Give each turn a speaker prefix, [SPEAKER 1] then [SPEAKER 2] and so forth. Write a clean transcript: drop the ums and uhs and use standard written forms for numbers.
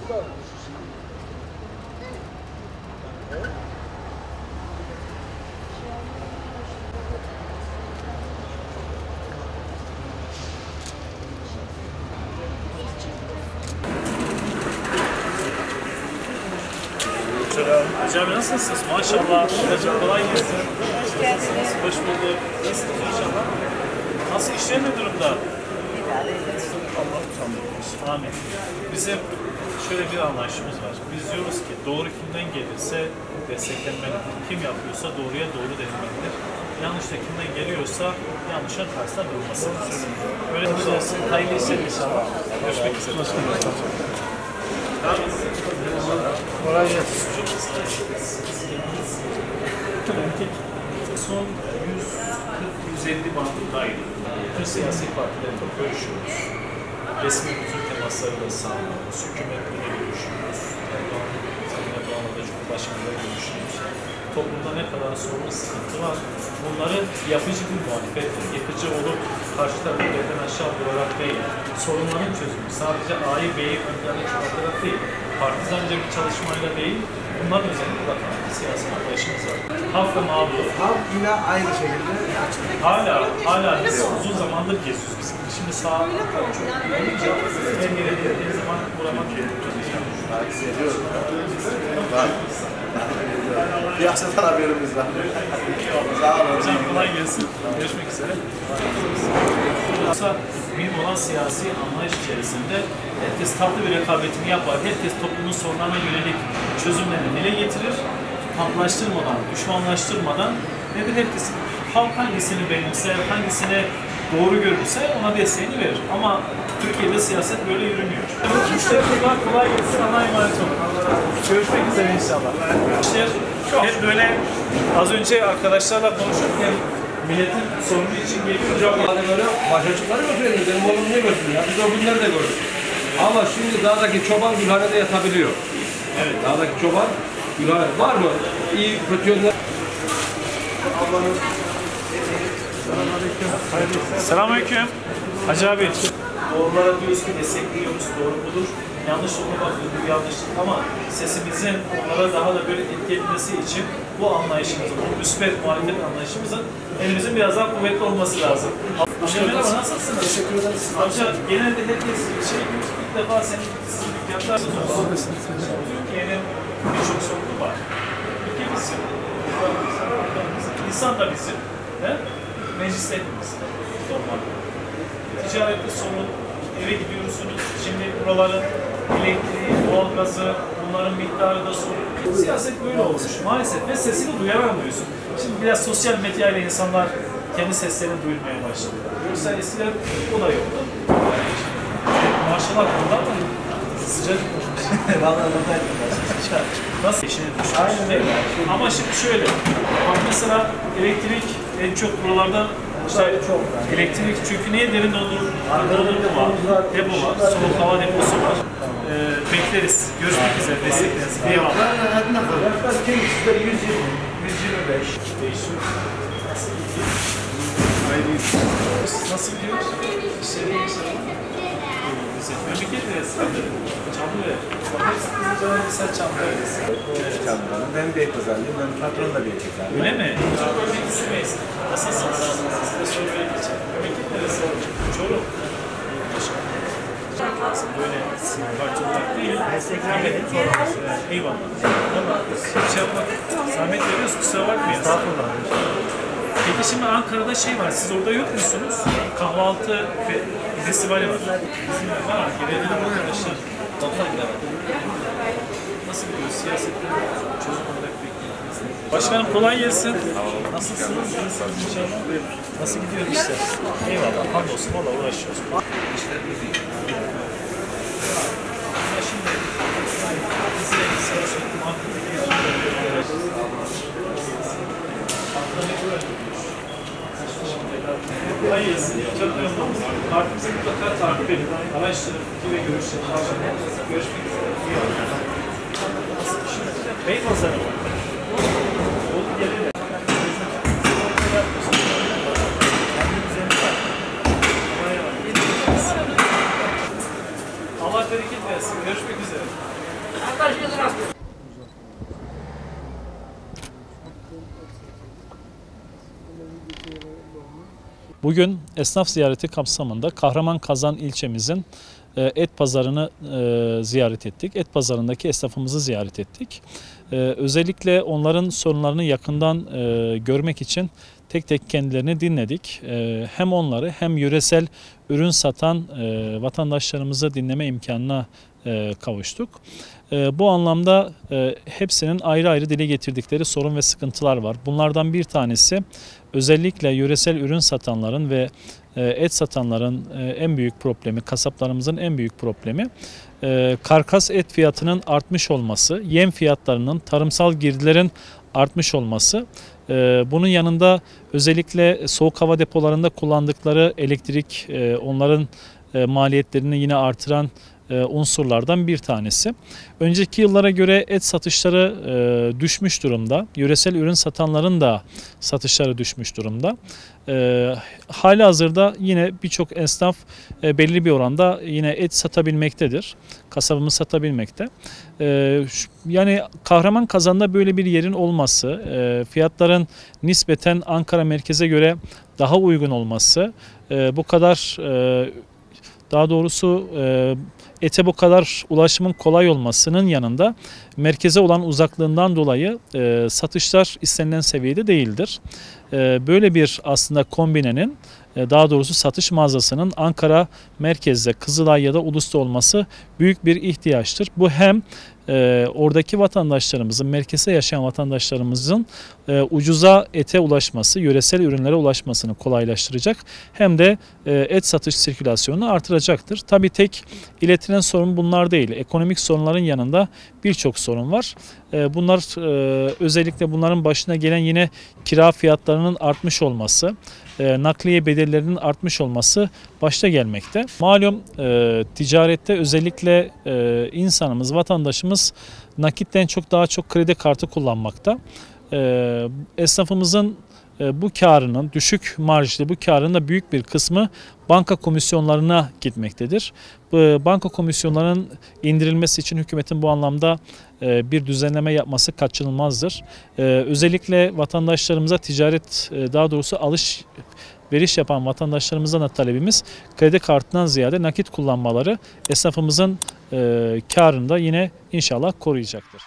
[SPEAKER 1] Hocam nasılsınız? Maşallah. Hocam kolay gelsin. Nasılsınız? Hoş bulduk. Nasılsınız inşallah? Nasıl işler ne durumda? Allah utandırmasın. Amin. Bizim şöyle bir anlayışımız var. Biz diyoruz ki doğru kimden gelirse desteklenmelidir. Kim yapıyorsa doğruya doğru denilmelidir. Yanlış da kimden geliyorsa yanlışın karşısında durması lazım. Böyle bir olsun. Hayırlı işler inşallah. Görüşmek üzere.
[SPEAKER 2] Kolay gelsin.
[SPEAKER 1] Son 140-150 bandındaydı. Bütün siyasi partilerle görüşüyoruz. Resmi bütün temasları da sağlıyoruz. Hükümetle görüşüyoruz. Erdoğan'la da Cumhurbaşkanı'yla görüşüyoruz. Toplumda ne kadar sorun, sıkıntı var. Bunları yapıcı bir muhalefetle, yıkıcı olup karşı tarafı belden aşağı vurarak değil, sorunların çözümü sadece A'yı B'yi önlerine çıkartarak değil, partizanca bir çalışmayla değil, bunların üzerine bakan bir siyasi anlayışımız var. Halk da mağdur.
[SPEAKER 2] Halk yine aynı şekilde açık.
[SPEAKER 1] Hala biz uzun zamandır geziyoruz biz. Şimdi sağ çok olunca en yere geldiği zaman uğramak gerekiyor.
[SPEAKER 2] Piyasadan haberimiz var. Sağ olun.
[SPEAKER 1] Hocam kolay gelsin. Görüşmek üzere. Mühim olan siyasi anlayış içerisinde herkes tatlı bir rekabetini yapar. Herkes toplumun sorunlarına yönelik çözümlerini dile getirir. Kamplaştırmadan, düşmanlaştırmadan nedir herkes halk hangisini benimser, hangisine doğru görürse ona desteğini verir. Ama Türkiye'de siyaset böyle yürümüyor. Müşteriler kolay gelsin, Allah'a emanet olun. Görüşmek üzere inşallah. İşler hep böyle az önce arkadaşlarla konuşurken milletin sorunu için geliyor.
[SPEAKER 3] Hocam hani böyle başarıcıkları götürüyoruz. Benim oğlum niye götürüyor? Biz o günleri de gördük. Ama şimdi dağdaki çoban Gülhane'de yatabiliyor.
[SPEAKER 1] Evet.
[SPEAKER 3] Dağdaki çoban Gülhane. Var mı? İyi, kötü yönler.
[SPEAKER 1] Selamünaleyküm. Hacı abi. Doğrulara diyoruz ki destekliyoruz, doğru budur. Yanlış olduğuna bakıyoruz, bu yanlışlık ama sesimizin onlara daha da böyle etki etmesi için bu anlayışımızın, bu müsbet muhalefet anlayışımızın elimizin biraz daha kuvvetli olması lazım. Amca merhaba, nasılsınız?
[SPEAKER 2] Teşekkür ederiz.
[SPEAKER 1] Amca genelde herkes ilk defa senin sizin dükkanlar Türkiye'nin birçok sorunu var. Ülke bizim, insan da bizim, meclis de hepimiz. Ticarette sorun, eve gidiyorsunuz, şimdi buraların elektriği, doğalgazı, bunların miktarı da sorun. Siyaset böyle olmuş maalesef ve sesini duyaramıyorsun. Şimdi biraz sosyal medyayla insanlar kendi seslerini duyurmaya başladı. Yoksa eskiden o da yoktu. Maşallah bundan da sıcak olmuş. Nasıl işine düşmüş? Ama şimdi şöyle, bak mesela elektrik en çok buralarda İşte elektrik çünkü niye derin dondurucu var, depo var, soğuk hava deposu var. Bekleriz. Görüşmek üzere. Destekleriz. Eyvallah.
[SPEAKER 2] Sizler 120, 125.
[SPEAKER 1] Değişiyor. Nasıl gidiyor? İşleri memleket neresi? Çamlıca. Kızın canı mesela Çamlıca.
[SPEAKER 2] Ben Beypazarlıyım, ben patron da Beypazarlıyım.
[SPEAKER 1] Öyle mi? Çok örnek istemeyiz. Nasılsınız? Siz de sormaya geçelim. Memleket neresi? Çorum. Böyle parça olarak değil. Eyvallah. Tamam. Şey yapmak, zahmet veriyoruz, kusura bakmayın. Estağfurullah. Peki şimdi Ankara'da şey var, siz orada yok musunuz? Kahvaltı festivali var. Bizim var, gidelim arkadaşlar. Nasıl gidiyor? Siyasette çözüm olarak bekliyoruz. Başkanım kolay gelsin. Nasılsınız? İnşallah. Nasıl gidiyor işler? Eyvallah. Hamdolsun. Valla uğraşıyoruz. İşler iyi. Şimdi bize siyaset muhakkaklığı hayır, çok memnunum. Partimizi mutlaka takip edin. Araştırın, fikir ve görüşlerin. Görüşmek üzere. Beypazarı var. Olup gelin. Allah bereket versin. Görüşmek üzere. Bugün esnaf ziyareti kapsamında Kahraman-Kazan ilçemizin et pazarını ziyaret ettik. Et pazarındaki esnafımızı ziyaret ettik. Özellikle onların sorunlarını yakından görmek için tek tek kendilerini dinledik. Hem onları hem yöresel ürün satan vatandaşlarımızı dinleme imkanına kavuştuk. Bu anlamda hepsinin ayrı ayrı dile getirdikleri sorun ve sıkıntılar var. Bunlardan bir tanesi özellikle yöresel ürün satanların ve et satanların en büyük problemi, kasaplarımızın en büyük problemi karkas et fiyatının artmış olması, yem fiyatlarının, tarımsal girdilerin artmış olması. Bunun yanında özellikle soğuk hava depolarında kullandıkları elektrik onların maliyetlerini yine artıran unsurlardan bir tanesi. Önceki yıllara göre et satışları düşmüş durumda. Yöresel ürün satanların da satışları düşmüş durumda. Halihazırda yine birçok esnaf belli bir oranda yine et satabilmektedir. Kasabımız satabilmekte. Yani Kahraman-Kazan'da böyle bir yerin olması, fiyatların nispeten Ankara merkeze göre daha uygun olması, bu kadar daha doğrusu ete bu kadar ulaşımın kolay olmasının yanında merkeze olan uzaklığından dolayı satışlar istenilen seviyede değildir. Böyle bir aslında kombinenin daha doğrusu satış mağazasının Ankara merkezde, Kızılay ya da Ulus'ta olması büyük bir ihtiyaçtır. Bu hem oradaki vatandaşlarımızın, merkezde yaşayan vatandaşlarımızın ucuza ete ulaşması, yöresel ürünlere ulaşmasını kolaylaştıracak. Hem de et satış sirkülasyonunu artıracaktır. Tabii tek iletilen sorun bunlar değil. Ekonomik sorunların yanında birçok sorun var. Bunlar özellikle bunların başına gelen yine kira fiyatlarının artmış olması, nakliye bedellerinin artmış olması başta gelmekte. Malum ticarette özellikle insanımız, vatandaşımız nakitten çok daha çok kredi kartı kullanmakta. Esnafımızın bu karının, düşük marjlı bu karının da büyük bir kısmı banka komisyonlarına gitmektedir. Banka komisyonlarının indirilmesi için hükümetin bu anlamda bir düzenleme yapması kaçınılmazdır. Özellikle vatandaşlarımıza ticaret, daha doğrusu alışveriş yapan vatandaşlarımızdan da talebimiz kredi kartından ziyade nakit kullanmaları esnafımızın karını da yine inşallah koruyacaktır.